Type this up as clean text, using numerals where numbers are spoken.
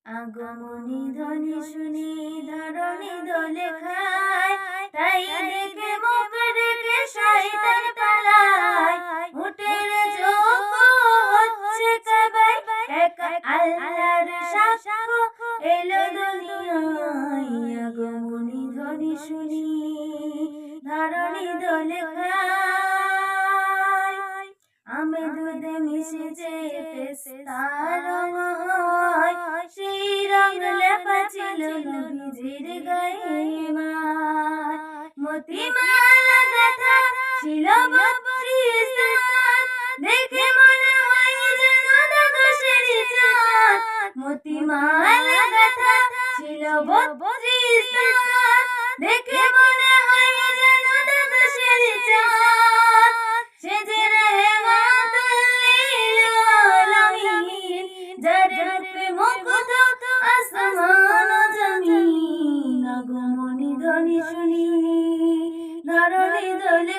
আগমনী ধ্বনি শুনি ধরণী দোলে খায়, তাই দেখে মুখ রেখে শয়তান পালায়। উটের যোগ হচ্ছে কাবায়, এক আল্লাহর সাক্ষ্য এলো দুনিয়ায়। আগমনী ধ্বনি শুনি ধরণী দোলে খায়, আমে দুধে মিশে যে পেস্তার হয়, সেই রং লেপা ছিল নবীজির গায়ে মায়। মতিমালা গাঁথা ছিল বত্রিশ হাত, দেখে মনে হয় যেন দ্বাদশের চাঁদ। মতিমালা গাঁথা ছিল বত্রিশ হাত, দেখে মনে হয় যেন দ্বাদশের চাঁদ। সে যে রহমাতুল লিল আলামিন, যার রূপে মুগ্ধ আসমান ও জমিন। আগমনী ধ্বনি শুনি ধরণী দোলে